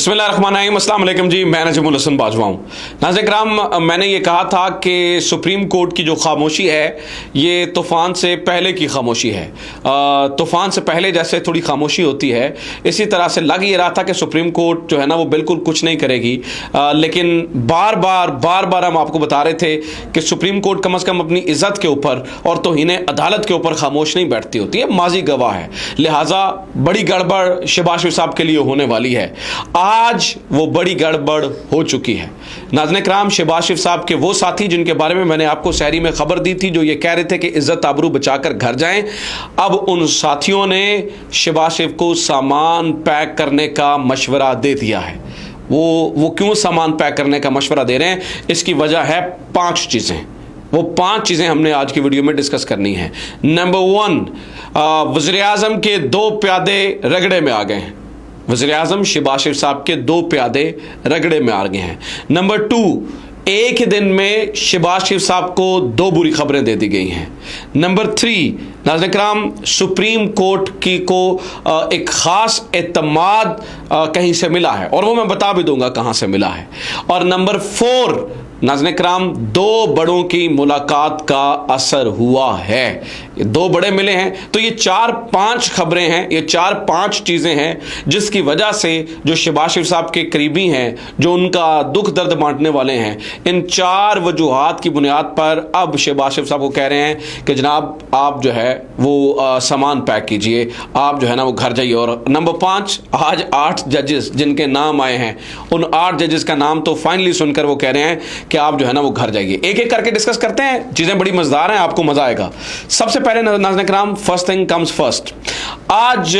बिस्मिल्लाहिर्रहमानिर्रहीम, अस्सलाम वालेकुम जी। मैं नजमुल हसन बाजवा हूँ। नाज़रीन किराम, मैंने ये कहा था कि सुप्रीम कोर्ट की जो खामोशी है ये तूफ़ान से पहले की खामोशी है। तूफ़ान से पहले जैसे थोड़ी खामोशी होती है, इसी तरह से लग ये रहा था कि सुप्रीम कोर्ट जो है ना वो बिल्कुल कुछ नहीं करेगी। लेकिन बार बार हम आपको बता रहे थे कि सुप्रीम कोर्ट कम अज़ कम अपनी इज़्ज़त के ऊपर और तौहीन अदालत के ऊपर खामोश नहीं बैठती होती है, माजी गवाह है। लिहाजा बड़ी गड़बड़ शहबाज शरीफ साहब के लिए होने वाली है। आज वो बड़ी गड़बड़ हो चुकी है। नाज़रीन किराम, शहबाज शरीफ साहब के वो साथी जिनके बारे में मैंने आपको सहरी में खबर दी थी, जो ये कह रहे थे कि इज्जत आबरू बचाकर घर जाएं, अब उन साथियों ने शहबाज शरीफ को सामान पैक करने का मशवरा दे दिया है। वो क्यों सामान पैक करने का मशवरा दे रहे हैं, इसकी वजह है 5 चीज़ें। वो 5 चीज़ें हमने आज की वीडियो में डिस्कस करनी है। नंबर 1, वज़ीर आज़म के 2 प्यादे रगड़े में आ गए हैं। वज़ीर आज़म शहबाज शरीफ साहब के 2 प्यादे रगड़े में आ गए हैं। नंबर 2, एक ही दिन में शहबाज शरीफ साहब को 2 बुरी खबरें दे दी गई हैं। नंबर 3, नाज़रीन किराम, सुप्रीम कोर्ट की को एक ख़ास एतमाद कहीं से मिला है, और वो मैं बता भी दूंगा कहाँ से मिला है। और नंबर 4, नाज़रीन किराम, 2 बड़ों की मुलाकात का असर हुआ है। ये 2 बड़े मिले हैं, तो ये 4-5 खबरें हैं, ये 4-5 चीज़ें हैं जिसकी वजह से जो शहबाज शरीफ साहब के करीबी हैं, जो उनका दुख दर्द बांटने वाले हैं, इन 4 वजूहात की बुनियाद पर अब शहबाज शरीफ साहब को कह रहे हैं कि जनाब आप जो है वो सामान पैक कीजिए, आप जो है ना वो घर जाइए। और नंबर 5, आज 8 जजेस जिनके नाम आए हैं, उन 8 जजेस का नाम तो फाइनली सुनकर वो कह रहे हैं कि आप जो है ना वो घर जाइए। एक एक करके डिस्कस करते हैं, चीज़ें बड़ी मज़ेदार हैं, आपको मज़ा आएगा। सबसे पहले नाज़रीन किराम, फर्स्ट थिंग कम्स फर्स्ट, आज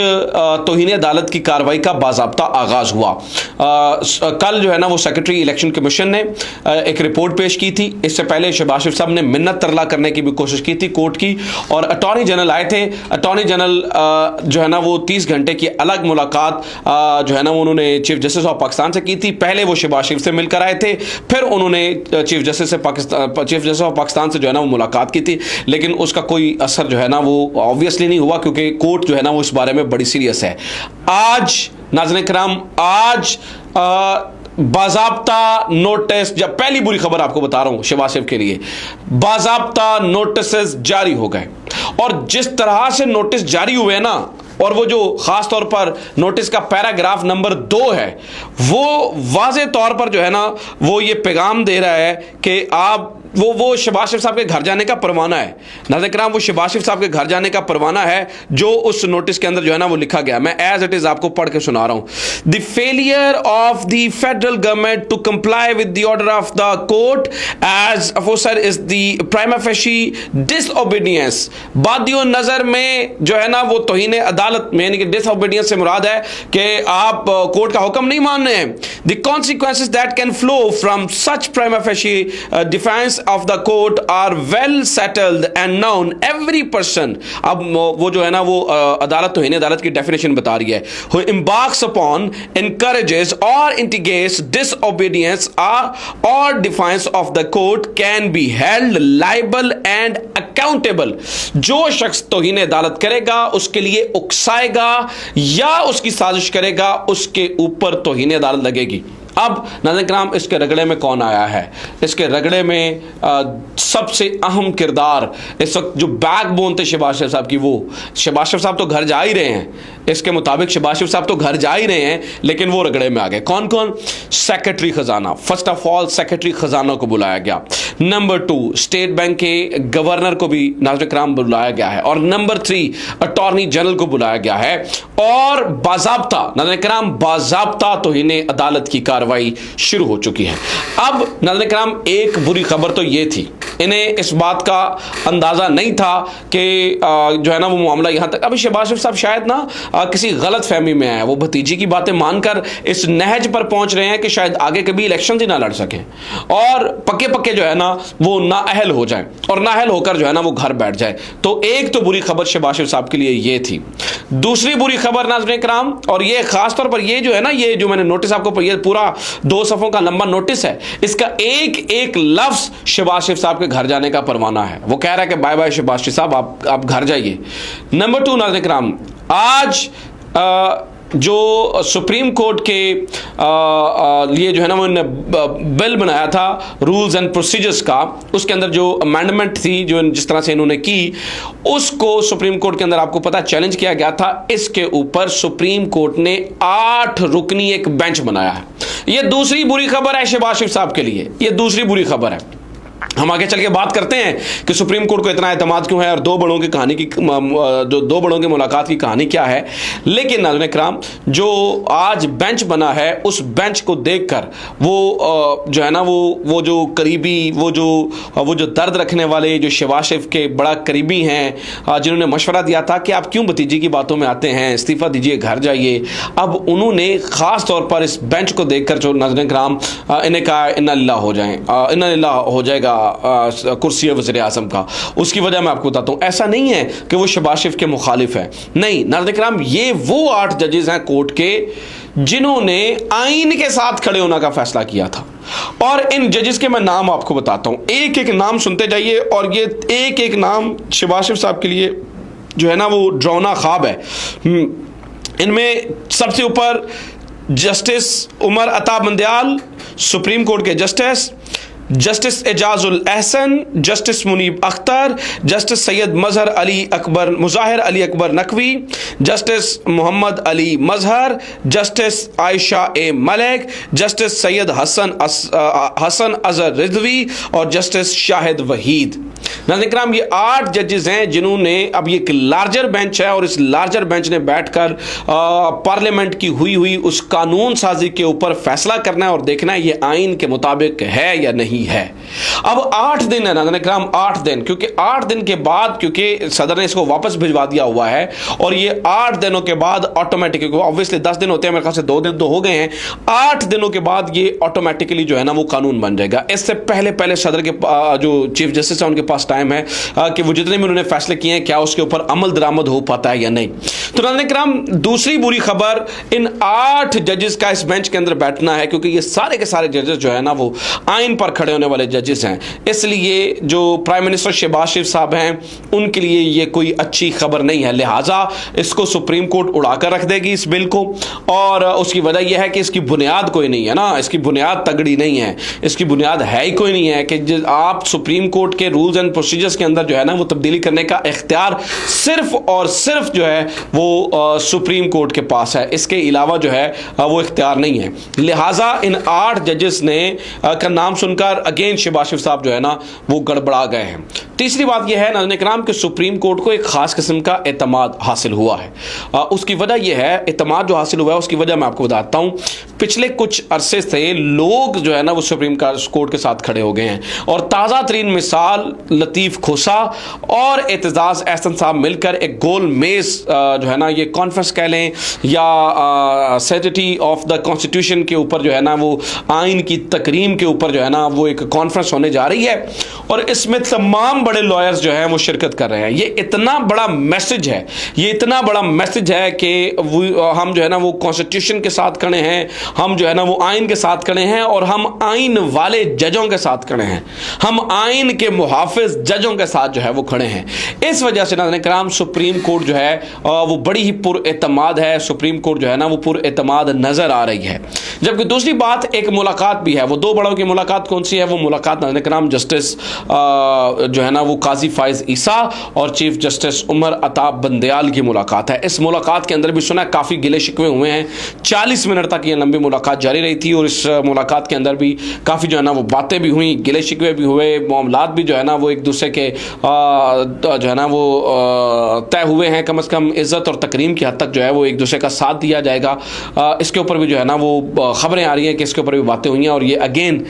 तौहीन अदालत की कार्रवाई का बाज़ाब्ता आगाज़ हुआ। कल जो है ना वो सेक्रेटरी इलेक्शन कमीशन ने एक रिपोर्ट पेश की थी। इससे पहले शहबाज शरीफ साहब ने मिन्नत तरला करने की भी कोशिश की थी कोर्ट की, और अटॉर्नी जनरल आए थे। अटॉर्नी जनरल जो है ना वो 30 घंटे की अलग मुलाकात जो है ना उन्होंने चीफ जस्टिस ऑफ पाकिस्तान से की थी। पहले वो शहबाज शरीफ से मिलकर आए थे, फिर उन्होंने चीफ जस्टिस ऑफ पाकिस्तान से जो है ना वो मुलाकात की थी, लेकिन उसका कोई असर जो है ना वो ऑब्वियसली नहीं हुआ, क्योंकि कोर्ट जो है ना वो इस बारे में बड़ी सीरियस है। आज नाज़रीन किराम, आज बाज़ाब्ता नोटिस, जब पहली बुरी खबर आपको बता रहा हूं शहबाज शरीफ के लिए, बाज़ाब्ता नोटिस जारी हो गए। और जिस तरह से नोटिस जारी हुए ना, और वो जो खास तौर पर नोटिस का पैराग्राफ नंबर 2 है, वो वाज़े तौर पर जो है ना वो ये पैगाम दे रहा है कि आप वो शहबाज शरीफ साहब के घर जाने का परवाना है। नाज़रीन किराम, वो शहबाज शरीफ साहब के घर जाने का परवाना है जो उस नोटिस के अंदर जो है ना वो लिखा गया। मैं एज इट इज आपको पढ़ के सुना रहा हूं। The failure of the federal government to comply with the order of the court as aforesaid is the prima facie disobedience. बादियों नजर में जो है ना वो तौहीन अदालत में, यानी कि डिसओबीडियंस से मुराद है कि आप कोर्ट का हुक्म नहीं मान रहे हैं। The consequences that can flow from such prima facie defence of the court are well settled and known every person। अब वो जो है ना वो अदालत तौहीन अदालत की डेफिनेशन बता रही है। who embarks upon, encourages or instigates disobedience or defiance of the court can be held liable and accountable। जो शख्स तौहीन अदालत करेगा, उसके लिए उकसाएगा या उसकी साजिश करेगा, उसके ऊपर तौहीन अदालत लगेगी। अब नाज़रीन किराम, इसके रगड़े में कौन आया है? इसके रगड़े में सबसे अहम किरदार इस वक्त जो बैकबोन थे शहबाज शरीफ साहब की, वो शहबाज शरीफ साहब तो घर जा ही रहे हैं, इसके मुताबिक शहबाज शरीफ साहब तो घर जा ही रहे हैं, लेकिन वो रगड़े में आ गए। कौन कौन? सेक्रेटरी खजाना, फर्स्ट ऑफ ऑल सेक्रेटरी खजाना को बुलाया गया। नंबर 2, स्टेट बैंक के गवर्नर को भी नाज़रीन किराम बुलाया गया है। और नंबर 3, अटॉर्नी जनरल को बुलाया गया है। और बाज़ाब्ता नाज़रीन किराम, बाज़ाब्ता तौहीन अदालत की कार्रवाई शुरू हो चुकी है। अब नाज़रीन किराम, एक बुरी खबर तो ये थी, इन्हें इस बात का अंदाज़ा नहीं था कि जो है ना वो मामला यहाँ तक। अभी शहबाज शरीफ साहब शायद ना किसी गलत फहमी में आए, वो भतीजी की बातें मानकर इस नहज पर पहुंच रहे हैं कि शायद आगे कभी इलेक्शन ही ना लड़ सकें, और पक्के पक्के जो है ना वो नाअहल हो जाए, और नाअहल होकर जो है ना वो घर बैठ जाए। तो एक तो बुरी खबर शहबाज शरीफ साहब के लिए ये थी। दूसरी बुरी खबर नाज़रीन किराम, और ये खास तौर पर ये जो है ना, ये जो मैंने नोटिस आपको, ये पूरा 2 सफ़ों का लंबा नोटिस है, इसका एक एक लफ्ज शहबाज शरीफ साहब के घर जाने का परवाना है। वो कह रहा है कि बाय बाय शहबाज शरीफ साहब, आप घर जाइए। नंबर 2 नाज़रीन किराम, आज जो सुप्रीम कोर्ट के लिए जो है ना वो बिल बनाया था रूल्स एंड प्रोसीजर्स का, उसके अंदर जो अमेंडमेंट थी जो जिस तरह से इन्होंने की, उसको सुप्रीम कोर्ट के अंदर आपको पता चैलेंज किया गया था। इसके ऊपर सुप्रीम कोर्ट ने 8 रुकनी एक बेंच बनाया है। यह दूसरी बुरी खबर है शहबाज शरीफ साहब के लिए, यह दूसरी बुरी खबर है। हम आगे चल के बात करते हैं कि सुप्रीम कोर्ट को इतना एतमाद क्यों है और दो बड़ों की कहानी की जो दो बड़ों की मुलाकात की कहानी क्या है। लेकिन नाज़रीन इकराम, जो आज बेंच बना है उस बेंच को देखकर वो जो है ना वो जो करीबी वो जो दर्द रखने वाले जो शहबाज शरीफ के बड़ा करीबी हैं, जिन्होंने मशवरा दिया था कि आप क्यों भतीजी की बातों में आते हैं, इस्तीफ़ा दीजिए, घर जाइए, अब उन्होंने ख़ास तौर पर इस बेंच को देखकर जो नाज़रीन इकराम इन्हें कहा इन्ना लिल्लाह हो जाए, इन्ना लिल्लाह हो जाएगा कुर्सी वज़ीर आज़म का। उसकी वजह मैं आपको बताता हूँ, ऐसा नहीं है कि वो शहबाज शरीफ के मुखालिफ है, नहीं नाज़रीन इकराम, ये वो 8 जजेस हैं कोर्ट के जिन्होंने आइन के साथ खड़े होने का फैसला किया था। और इन जजेस के मैं नाम आपको बताता हूँ, एक एक नाम सुनते जाइए, और ये एक एक नाम शहबाज शरीफ साहब के लिए जो है ना वो डरावना ख्वाब है। इनमें सबसे ऊपर justice Umar Ata Bandial, supreme court के justice Ijazul Ahsan, justice Munib Akhtar, justice Syed Mazahar Ali Akbar Naqvi, justice Muhammad Ali Mazhar, justice Ayesha A Malik, justice Syed Hasan Azhar Rizvi और जस्टिस शाहिद वहीद। नाज़रीन इकराम, ये 8 जजेस हैं जिन्होंने, अब ये एक लार्जर बेंच है और इस लार्जर बेंच ने बैठकर पार्लियामेंट की हुई उस कानून साजी के ऊपर फैसला करना है और देखना है ये आइन के मुताबिक है या नहीं है। अब 8 दिन है नाज़रीन इकराम, 8 दिन, क्योंकि 8 दिन के बाद, क्योंकि सदर ने इसको वापस भिजवा दिया हुआ है और ये 8 दिनों के बाद ऑटोमेटिकली, ऑब्वियसली 10 दिन होते हैं, मेरे ख्याल से 2 दिन तो हो गए हैं, 8 दिनों के बाद ये ऑटोमेटिकली जो है ना वो कानून बन जाएगा। इससे पहले सदर के जो चीफ जस्टिस है उनके पास टाइम है कि वो जितने भी उन्होंने फैसले किए हैं क्या उसके ऊपर अमल दरामद हो पाता है या नहीं। तो नाज़रीन इकराम, दूसरी बुरी खबर, इन 8 जजेस का इस बेंच के अंदर बैठना है, क्योंकि ये सारे के सारे जजेस जो है ना वो आइन पर खड़े होने वाले जजेस हैं। इसलिए जो प्राइम मिनिस्टर शहबाज शरीफ साहब हैं उनके लिए ये कोई अच्छी खबर नहीं है, लिहाजा इसको सुप्रीम कोर्ट उड़ाकर रख देगी इस बिल को। और उसकी वजह यह है कि इसकी बुनियाद कोई नहीं है ना, इसकी बुनियाद तगड़ी नहीं है, इसकी बुनियाद है ही कोई नहीं है कि आप सुप्रीम कोर्ट के रूल्स एंड प्रोसीजर्स के अंदर जो है ना वो तब्दीली करने का इख्तियार सिर्फ और सिर्फ जो है वो सुप्रीम कोर्ट के पास है, इसके अलावा जो है वो इख्तियार नहीं है। लिहाजा इन 8 जजेस ने का नाम सुनकर अगेन शहबाज शरीफ साहब जो है ना वो गड़बड़ा गए हैं। तीसरी बात यह है नाज़रीन इकराम कि सुप्रीम कोर्ट को एक खास किस्म का एतमाद हासिल हुआ है। उसकी वजह यह है, एतमाद जो हासिल हुआ है उसकी वजह मैं आपको बताता हूँ। पिछले कुछ अरसे से लोग जो है ना वो सुप्रीम कोर्ट के साथ खड़े हो गए हैं और ताज़ा तरीन मिसाल लतीफ़ खोसा और एतजाज़ एहसन साहब मिलकर एक गोल मेज़ जो है ना ये कॉन्फ्रेंस कह लें या सेटिटी ऑफ द कॉन्स्टिट्यूशन के ऊपर जो है ना वो आइन की तकरीम के ऊपर जो है ना वो एक कॉन्फ्रेंस होने जा रही है और इसमें तमाम बड़े लॉयर्स जो हैं वो शिरकत कर रहे हैं। ये इतना बड़ा मैसेज है, ये इतना बड़ा मैसेज है कि हम जो है ना वो कॉन्स्टिट्यूशन के साथ खड़े हैं, हम जो है ना वो आइन के साथ खड़े हैं और हम आइन वाले जजों के साथ खड़े हैं, हम आइन के मुहाफिज जजों के साथ जो है वो खड़े हैं। इस वजह से नाज़रीन इकराम सुप्रीम कोर्ट जो है वो बड़ी ही पुरएतमाद है, सुप्रीम कोर्ट जो है ना वो पुरएतमाद नजर आ रही है। जबकि दूसरी बात, एक मुलाकात भी है, वो दो बड़ों की मुलाकात कौन सी है? वो मुलाकात नाज़रीन इकराम जस्टिस जो है ना वो काजी फाइज ईसा और चीफ जस्टिस उमर अता बंदयाल की मुलाकात है। इस मुलाकात के अंदर भी सुना काफ़ी गिले शिकवे हुए हैं, 40 मिनट तक ये लंबी मुलाकात जारी रही थी और इस मुलाकात के अंदर भी काफ़ी जो है ना वो बातें भी हुई, गिले शिकवे भी हुए, मामलात भी जो है ना वो एक दूसरे के जो है ना वो तय हुए हैं। कम से कम इज़्ज़त और तकरीम की हद तक जो है वो एक दूसरे का साथ दिया जाएगा, इसके ऊपर भी जो है ना वो खबरें आ रही हैं कि इसके ऊपर भी बातें हुई हैं। और ये अगेन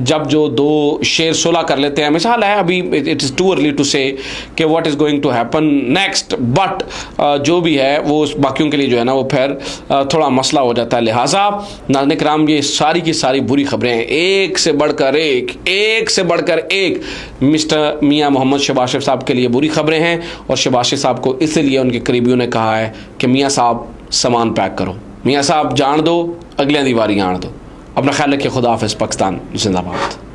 जब जो दो शेर सुलह कर लेते हैं, मिसाल है अभी it is too early to say कि what is going to happen next, but जो भी है वो बाकियों के लिए जो है ना वो फिर थोड़ा मसला हो जाता है। लिहाजा नाज़रीन इकराम ये सारी की सारी बुरी खबरें हैं, एक से बढ़कर एक मिस्टर मियां मोहम्मद शहबाज शरीफ साहब के लिए बुरी खबरें हैं। और शहबाज शरीफ साहब को इसलिए उनके करीबियों ने कहा है कि मियां साहब सामान पैक करो, मियां साहब जान दो, अगले दीवारी आन दो। अपना ख्याल रखिए, खुदा हाफिज़, पाकिस्तान जिंदाबाद।